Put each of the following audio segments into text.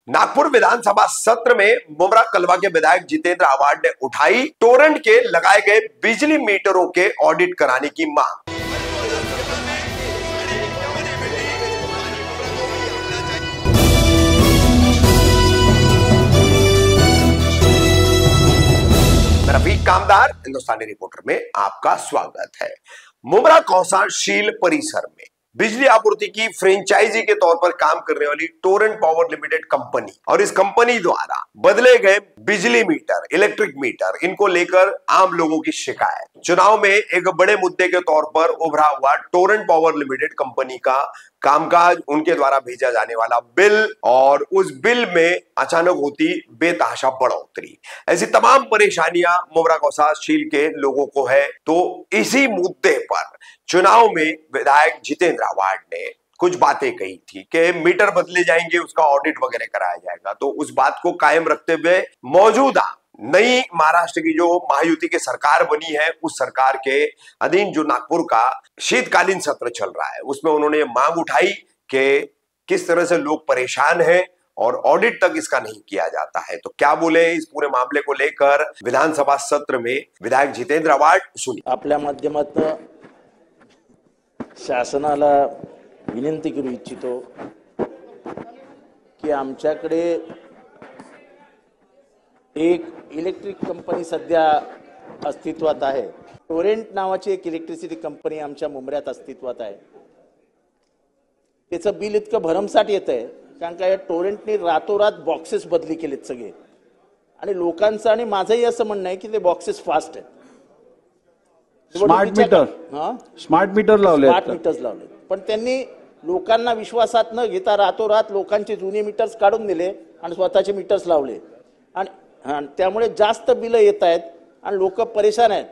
नागपुर विधानसभा सत्र में मुमरा कलवा के विधायक जितेंद्र आवाड ने उठाई टोरेंट के लगाए गए बिजली मीटरों के ऑडिट कराने की मांग। रफीक कामदार हिंदुस्तानी रिपोर्टर में आपका स्वागत है। मुमरा कौसाशील परिसर में बिजली आपूर्ति की फ्रेंचाइजी के तौर पर काम करने वाली टोरेंट पावर लिमिटेड कंपनी और इस कंपनी द्वारा बदले गए बिजली मीटर, इलेक्ट्रिक मीटर, इनको लेकर आम लोगों की शिकायत। चुनाव में एक बड़े मुद्दे के तौर पर उभरा हुआ टोरेंट पावर लिमिटेड कंपनी का कामकाज, उनके द्वारा भेजा जाने वाला बिल और उस बिल में अचानक होती बेतहाशा बढ़ोतरी, ऐसी तमाम परेशानियां मुमरा कौसाशील के लोगों को है। तो इसी मुद्दे पर चुनाव में विधायक जितेंद्र आवाड ने कुछ बातें कही थी कि मीटर बदले जाएंगे, उसका ऑडिट वगैरह कराया जाएगा। तो उस बात को कायम रखते हुए मौजूदा नई महाराष्ट्र की जो महायुति की सरकार बनी है, उस सरकार के अधीन जो नागपुर का शीतकालीन सत्र चल रहा है, उसमें उन्होंने मांग उठाई कि किस तरह से लोग परेशान हैं और ऑडिट तक इसका नहीं किया जाता है। तो क्या बोले इस पूरे मामले को लेकर विधानसभा सत्र में विधायक जितेंद्र आवाड, सुनिए। आपल्या माध्यमातून शासनाला विनंती करू इच्छितो की आमच्याकडे एक इलेक्ट्रिक कंपनी सध्या अस्तित्वात आहे। टोरेंट नावाची एक इलेक्ट्रिसिटी कंपनी आमच्या मुंबऱ्यात अस्तित्वात आहे। त्याचं बिल इतकं भरमसाठ येतंय कारण का या टोरेंटने रातोरात बॉक्सेस बदली केलेत सगळे, आणि लोकांचं आणि माझंही असं म्हणणं आहे की ते बॉक्सेस फास्ट आहेत। स्मार्ट मीटर लावले, पण त्यांनी लोकांना विश्वासात न घेता रातोरात लोकांचे जुने मीटर्स काढून दिले आणि स्वतःचे मीटर्स लावले, आणि त्यामुळे जास्त बिलं येत आहेत आणि लोक परेशान आहेत।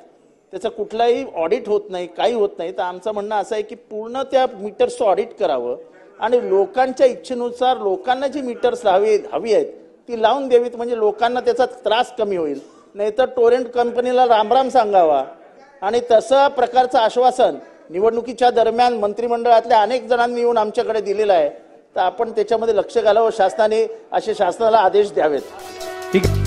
त्याचं कुठलाही ऑडिट होत नाही, काही होत नाही। तर आमचं म्हणणं असं आहे की पूर्ण त्या मीटर्सचं ऑडिट करावं आणि लोकांच्या इच्छेनुसार लोकांना जी मीटर्स हवी आहेत ती लावून द्यावीत, म्हणजे लोकांना त्याचा त्रास कमी होईल। नाहीतर टोरेंट कंपनीला रामराम सांगावा। आणि तसं प्रकारचं आश्वासन निवडणुकीच्या दरम्यान मंत्रिमंडळातल्या अनेक जणांनी येऊन आमच्याकडे दिलेलं आहे। तर आपण त्याच्यामध्ये लक्ष घालावं, शासनाने असे शासनाला आदेश द्यावेत। ठीक आहे।